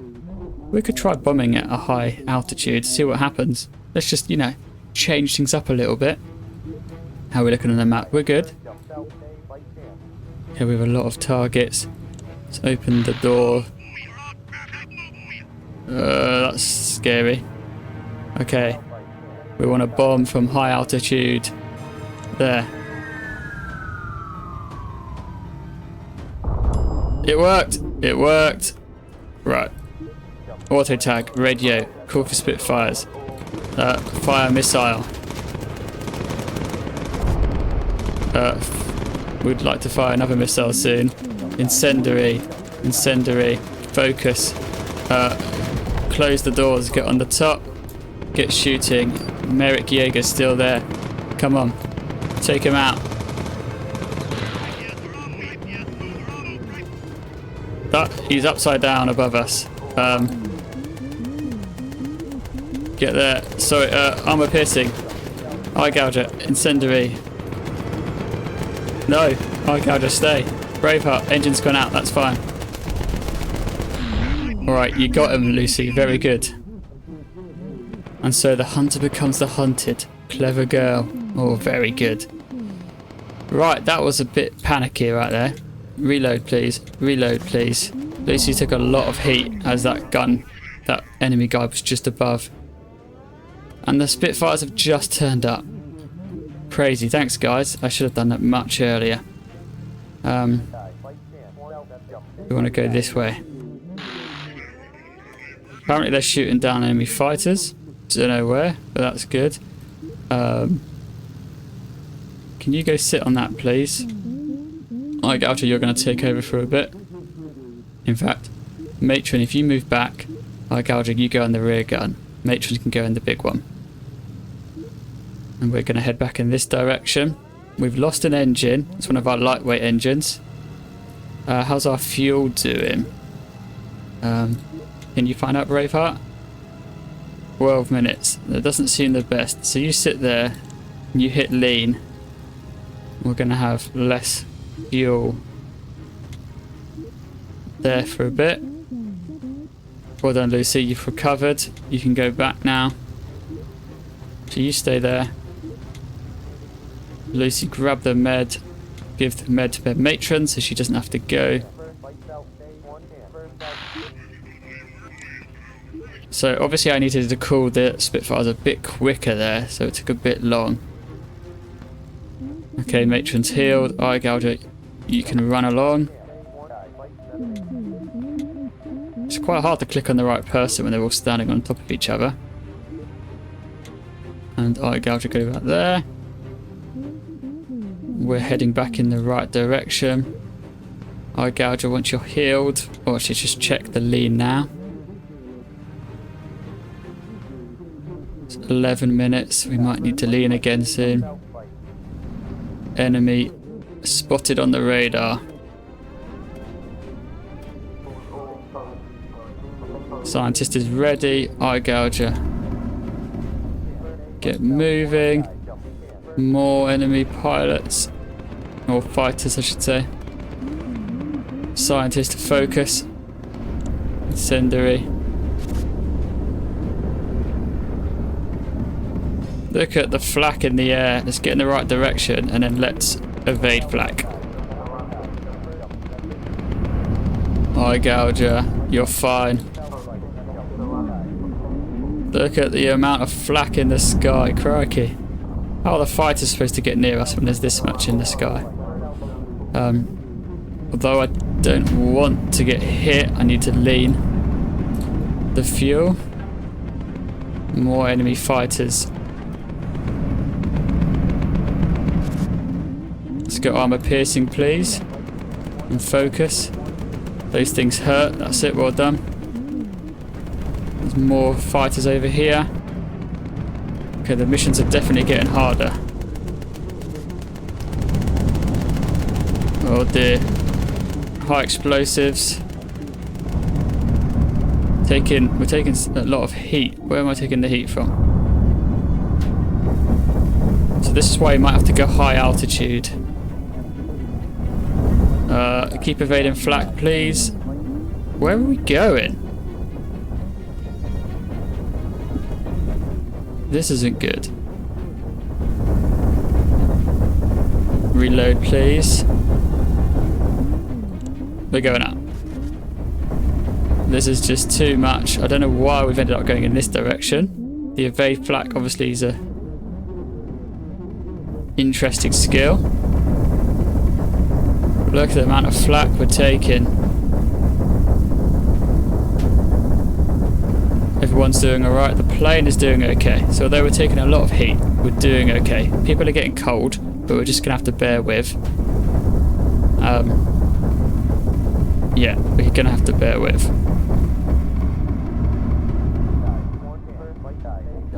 We could try bombing at a high altitude, see what happens. Let's just, you know, change things up a little bit. How are we looking on the map? We're good. Okay, we have a lot of targets. Let's open the door. That's scary. Okay. We want to bomb from high altitude. There. It worked! It worked! Right. Auto tag, radio, call for Spitfires. Fire missile. We'd like to fire another missile soon. Incendiary. Incendiary. Focus. Close the doors, get on the top. Get shooting. Merrick Yeager's still there. Come on. Take him out. He's upside down above us. Get there. Sorry, armor piercing. Eye gouger. Incendiary. No. Eye gouger, stay. Braveheart. Engine's gone out. That's fine. Alright, you got him, Lucy. Very good. And so the hunter becomes the hunted. Clever girl. Oh, very good. Right, that was a bit panicky right there. Reload, please. Reload, please. Lucy took a lot of heat as that enemy guy was just above. And the Spitfires have just turned up. Crazy. Thanks, guys. I should have done that much earlier. We want to go this way. Apparently they're shooting down enemy fighters. Don't know where, but that's good. Can you go sit on that, please? I doubt you're going to take over for a bit. In fact, Matron, if you move back, Gouger, you go in the rear gun. Matron can go in the big one. And we're going to head back in this direction. We've lost an engine. It's one of our lightweight engines. How's our fuel doing? Can you find out, Braveheart? 12 minutes. That doesn't seem the best. So you sit there and you hit lean. We're going to have less fuel there for a bit. Well done, Lucy. You've recovered. You can go back now. So you stay there. Lucy, grab the med. Give the med to Matron so she doesn't have to go. So obviously I needed to cool the Spitfires a bit quicker there, so it took a bit long. Okay, Matron's healed. Eye Gouger, you can run along. It's quite hard to click on the right person when they're all standing on top of each other. And Eye Gouger, go back there. We're heading back in the right direction. Eye gouger once you're healed. Or actually just check the lean now. It's 11 minutes. We might need to lean again soon. Enemy spotted on the radar. Scientist is ready. Eye gouger. Get moving. More enemy pilots. Or fighters, I should say. Scientist to focus. Incendiary. Look at the flak in the air. Let's get in the right direction and then let's evade flak. Eye gouger, you're fine. Look at the amount of flak in the sky, crikey. How are the fighters supposed to get near us when there's this much in the sky? Although I don't want to get hit, I need to lean. The fuel. More enemy fighters. Let's go armor piercing, please. And focus. Those things hurt. That's it, well done. There's more fighters over here. Okay, the missions are definitely getting harder. Oh dear. High explosives. We're taking a lot of heat. Where am I taking the heat from? So this is why you might have to go high altitude. Keep evading flak, please. Where are we going? This isn't good. Reload, please. We're going up. This is just too much. I don't know why we've ended up going in this direction. The evade flak obviously is a interesting skill. Look at the amount of flak we're taking. Everyone's doing alright. The plane is doing okay. So although we're taking a lot of heat, we're doing okay. People are getting cold, but we're just going to have to bear with. Yeah, we're going to have to bear with.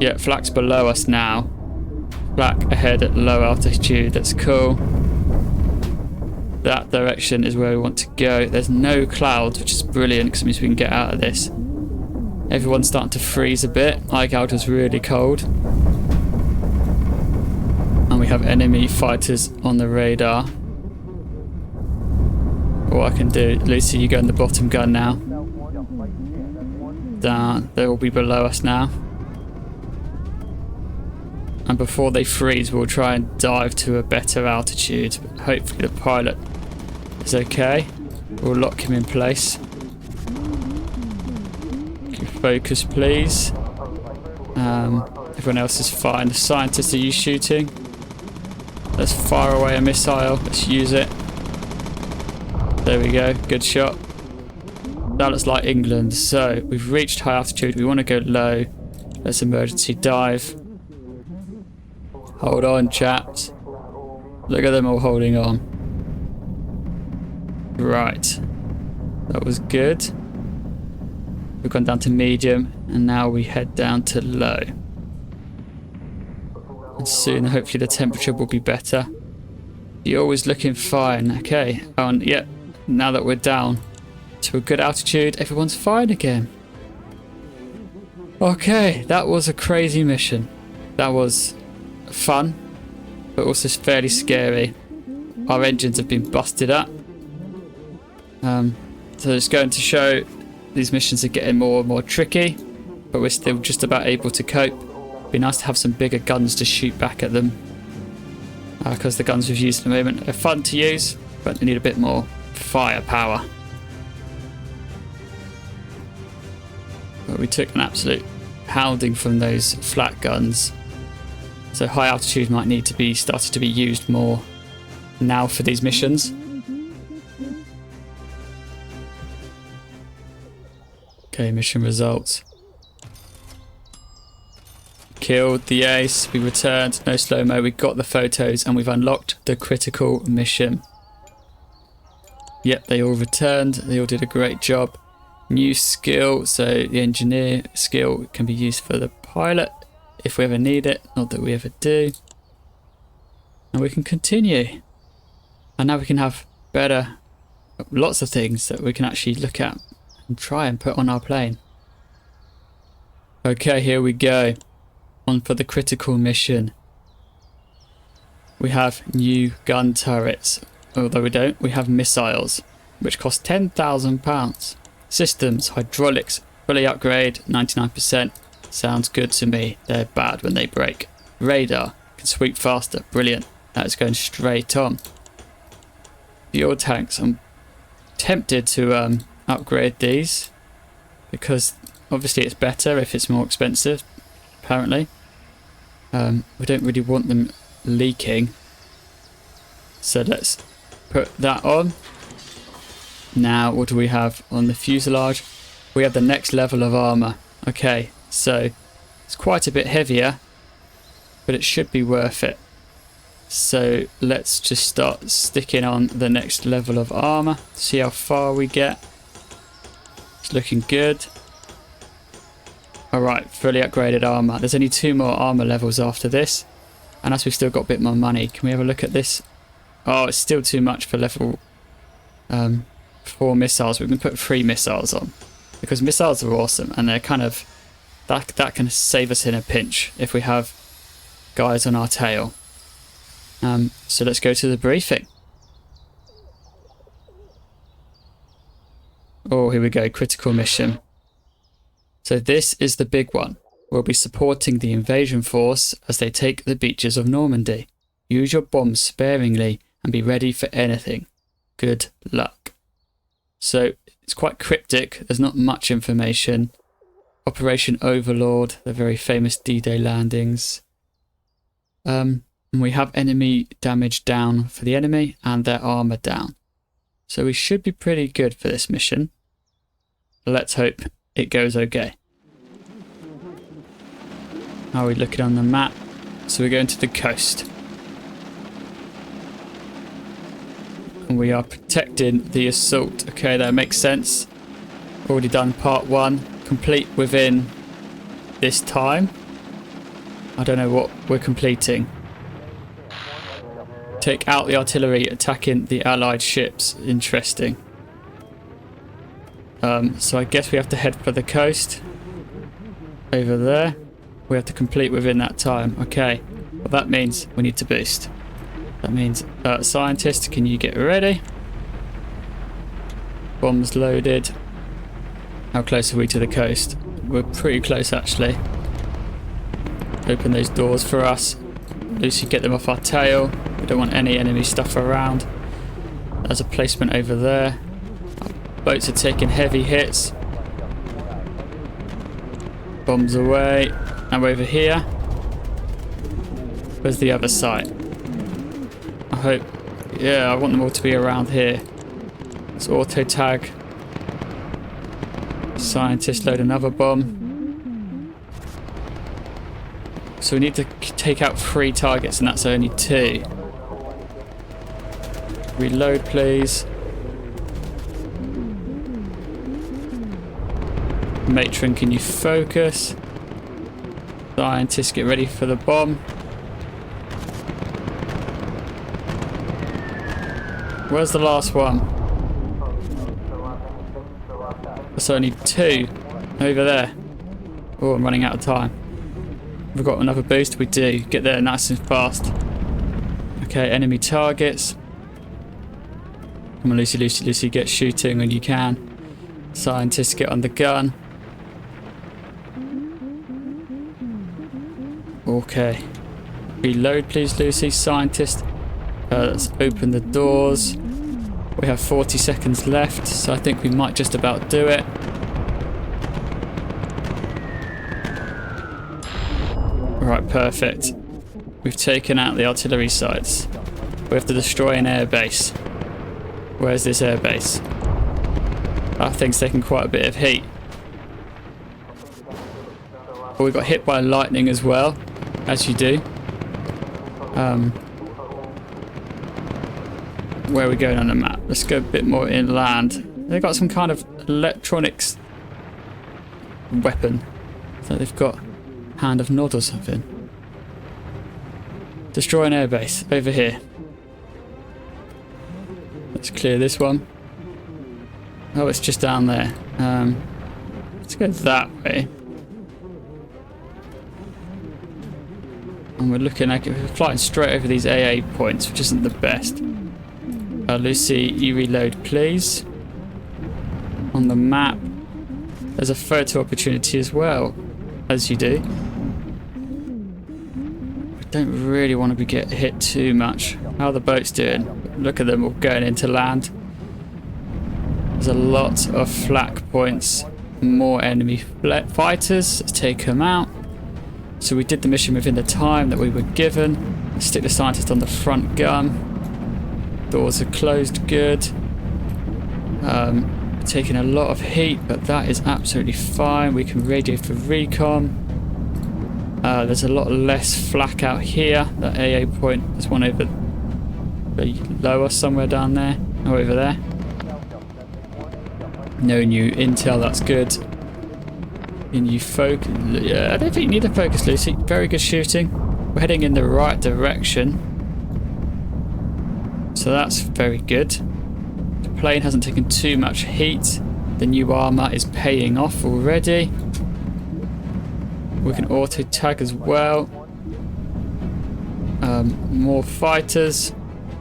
Yeah, flak's below us now. Flak ahead at low altitude. That's cool. That direction is where we want to go. There's no clouds, which is brilliant because it means we can get out of this. Everyone's starting to freeze a bit. Eye gouger's really cold. And we have enemy fighters on the radar. What I can do, Lucy, you go in the bottom gun now. Down, they will be below us now. And before they freeze, we'll try and dive to a better altitude. But hopefully the pilot is okay. We'll lock him in place. Focus, please. Everyone else is fine. The scientist, are you shooting? Let's fire away a missile. Let's use it. There we go. Good shot. That looks like England. So we've reached high altitude. We want to go low. Let's emergency dive. Hold on, chaps. Look at them all holding on. Right. That was good. We've gone down to medium, and now we head down to low. And soon, hopefully, the temperature will be better. You're always looking fine. Okay. Oh, and yeah, now that we're down to a good altitude, everyone's fine again. Okay, that was a crazy mission. That was fun, but also fairly scary. Our engines have been busted up. So it's going to show these missions are getting more and more tricky, but we're still just about able to cope. It'd be nice to have some bigger guns to shoot back at them, because the guns we've used at the moment are fun to use, but they need a bit more firepower. But we took an absolute pounding from those flat guns. So high altitude might need to be started to be used more now for these missions. Okay, mission results. Killed the ace. We returned. No slow-mo. We got the photos and we've unlocked the critical mission. Yep, they all returned. They all did a great job. New skill. So the engineer skill can be used for the pilot if we ever need it. Not that we ever do. And we can continue. And now we can have lots of things that we can actually look at and try and put on our plane. Okay, here we go. On for the critical mission. We have new gun turrets. Although we don't, we have missiles, which cost £10,000. Systems, hydraulics, fully upgrade, 99%. Sounds good to me. They're bad when they break. Radar, can sweep faster. Brilliant. That's going straight on. Fuel tanks, I'm tempted to upgrade these because obviously it's better if it's more expensive, apparently. We don't really want them leaking, so let's put that on. Now what do we have on the fuselage? We have the next level of armor. Okay, so it's quite a bit heavier, but it should be worth it. So let's just start sticking on the next level of armor, see how far we get. It's looking good. Alright, fully upgraded armor. There's only 2 more armor levels after this. And as we've still got a bit more money, can we have a look at this? Oh, it's still too much for level 4 missiles. We can put 3 missiles on. Because missiles are awesome and they're kind of... That can save us in a pinch if we have guys on our tail. So let's go to the briefing. Oh, here we go. Critical mission. So this is the big one. We'll be supporting the invasion force as they take the beaches of Normandy. Use your bombs sparingly and be ready for anything. Good luck. So it's quite cryptic. There's not much information. Operation Overlord, the very famous D-Day landings. And we have enemy damage down for the enemy and their armor down. So we should be pretty good for this mission. Let's hope it goes okay. How are we looking on the map? So we're going to the coast. And we are protecting the assault. Okay, that makes sense. Already done part 1. Complete within this time. I don't know what we're completing. Take out the artillery attacking the allied ships. Interesting. So I guess we have to head for the coast. Over there. We have to complete within that time. Okay. Well, that means we need to boost. That means scientist, can you get ready? Bombs loaded. How close are we to the coast? We're pretty close actually. Open those doors for us. Lucy, get them off our tail. We don't want any enemy stuff around. There's a placement over there. Our boats are taking heavy hits. Bombs away. Now we're over here. Where's the other side? I hope... Yeah, I want them all to be around here. Let's auto tag. Scientist, load another bomb. So we need to take out 3 targets and that's only 2. Reload, please. Matron, can you focus? Scientists, get ready for the bomb. Where's the last one? That's only 2 over there. Oh, I'm running out of time. We've got another boost. We do. Get there nice and fast. Okay, enemy targets. Come on, Lucy, Lucy, Lucy, get shooting when you can. Scientists, get on the gun. Okay. Reload, please, Lucy. Scientist. Let's open the doors. We have 40 seconds left, so I think we might just about do it. Right, perfect. We've taken out the artillery sites. We have to destroy an airbase. Where's this airbase? That thing's taking quite a bit of heat. But we got hit by lightning as well, as you do. Where are we going on the map? Let's go a bit more inland. They've got some kind of electronics weapon. So they've got Hand of Nod or something. Destroy an airbase over here. Let's clear this one. Oh, it's just down there. Let's go that way. And we're looking like we're flying straight over these AA points, which isn't the best. Lucy, you reload, please. On the map, there's a photo opportunity as well, as you do. We don't really want to get hit too much. How are the boats doing? Look at them all going into land. There's a lot of flak points, more enemy fighters. Let's take them out. So we did the mission within the time that we were given. Let's stick the scientist on the front gun. Doors are closed, good. Taking a lot of heat, but that is absolutely fine. We can radio for recon. There's a lot less flak out here. That AA point, there's one over lower somewhere down there. Oh, over there. No new intel, that's good. Can you focus? Yeah, I don't think you need to focus, Lucy. Very good shooting. We're heading in the right direction. So that's very good. The plane hasn't taken too much heat. The new armor is paying off already. We can auto tag as well. More fighters.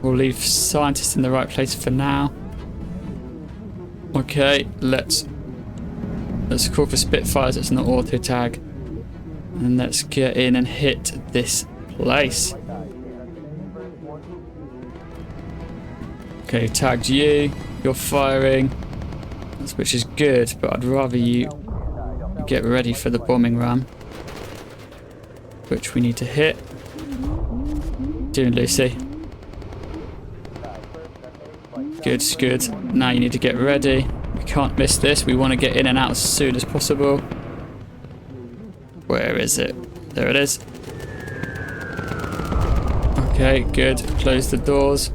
We'll leave scientists in the right place for now. Okay, let's call for Spitfires. It's not auto tag. And let's get in and hit this place. Okay, tagged you. You're firing. Which is good, but I'd rather you get ready for the bombing ram, which we need to hit. Doing, Lucy. Good, good. Now you need to get ready. We can't miss this. We want to get in and out as soon as possible. Where is it? There it is. Okay, good. Close the doors.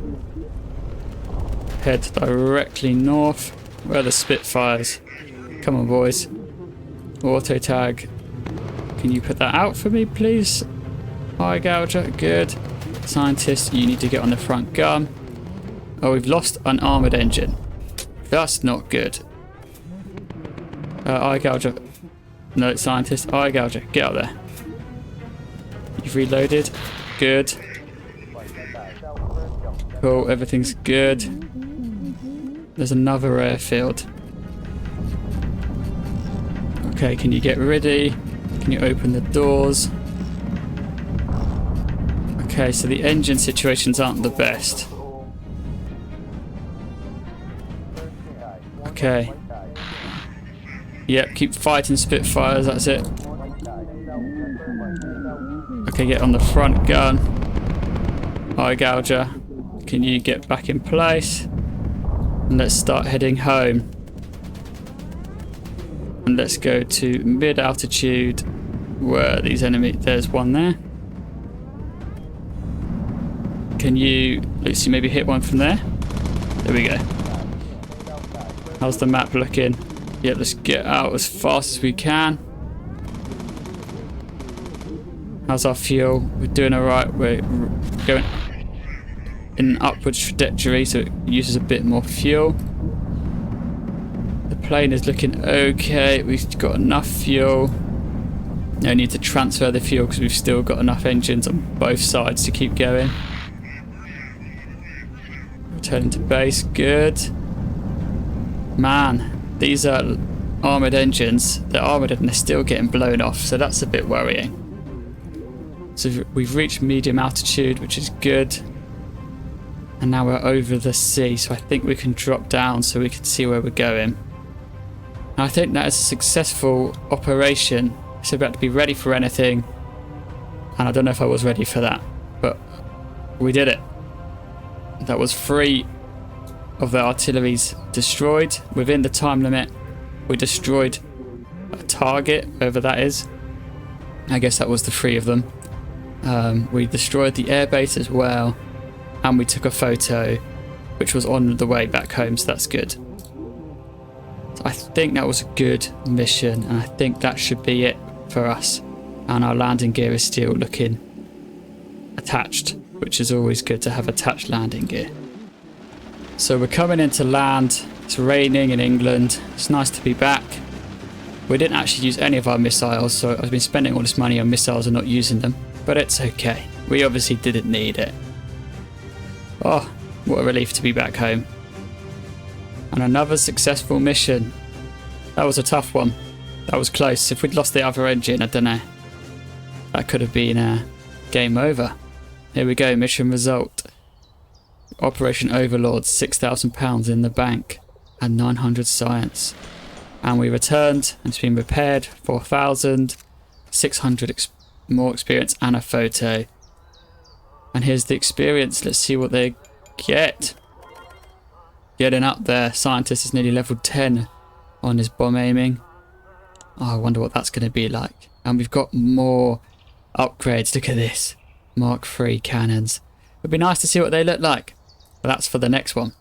Head directly north. Where are the Spitfires? Come on, boys. Auto tag. Can you put that out for me, please? Eye gouger. Good. Scientist, you need to get on the front gun. Oh, we've lost an armoured engine. That's not good. Eye gouger. No, scientist. Eye gouger. Get up there. You've reloaded. Good. Cool. Everything's good. There's another airfield. Okay, can you get ready? Can you open the doors? Okay, so the engine situations aren't the best. Okay. Yep, keep fighting Spitfires, that's it. Okay, get on the front gun. Eye gouger. Can you get back in place? And let's start heading home. And let's go to mid-altitude. Where are these enemies? There's one there. Can you, Lucy, maybe hit one from there? There we go. How's the map looking? Yeah, let's get out as fast as we can. How's our fuel? We're doing alright. We're going in an upwards trajectory, so it uses a bit more fuel. The plane is looking okay. We've got enough fuel. No need to transfer the fuel because we've still got enough engines on both sides to keep going. Returning to base. Good. Man, these are armoured engines. They're armoured and they're still getting blown off, so that's a bit worrying. So we've reached medium altitude, which is good. And now we're over the sea, so I think we can drop down so we can see where we're going. And I think that is a successful operation. It's about to be ready for anything. And I don't know if I was ready for that, but we did it. That was 3 of the artilleries destroyed within the time limit. We destroyed a target, wherever that is. I guess that was the 3 of them. We destroyed the airbase as well, and we took a photo which was on the way back home, so that's good. So I think that was a good mission, and I think that should be it for us. And our landing gear is still looking attached, which is always good to have attached landing gear. So we're coming into land. It's raining in England. It's nice to be back. We didn't actually use any of our missiles, so I've been spending all this money on missiles and not using them, but it's okay. We obviously didn't need it. Oh, what a relief to be back home. And another successful mission. That was a tough one. That was close. If we'd lost the other engine, I don't know. That could have been game over. Here we go, mission result. Operation Overlord, £6,000 in the bank and 900 science. And we returned and it's been repaired, 4,000, 600 more experience and a photo. And here's the experience. Let's see what they get. Getting up there. Scientist is nearly level 10 on his bomb aiming. Oh, I wonder what that's going to be like. And we've got more upgrades. Look at this. Mark III cannons. It'd be nice to see what they look like. But that's for the next one.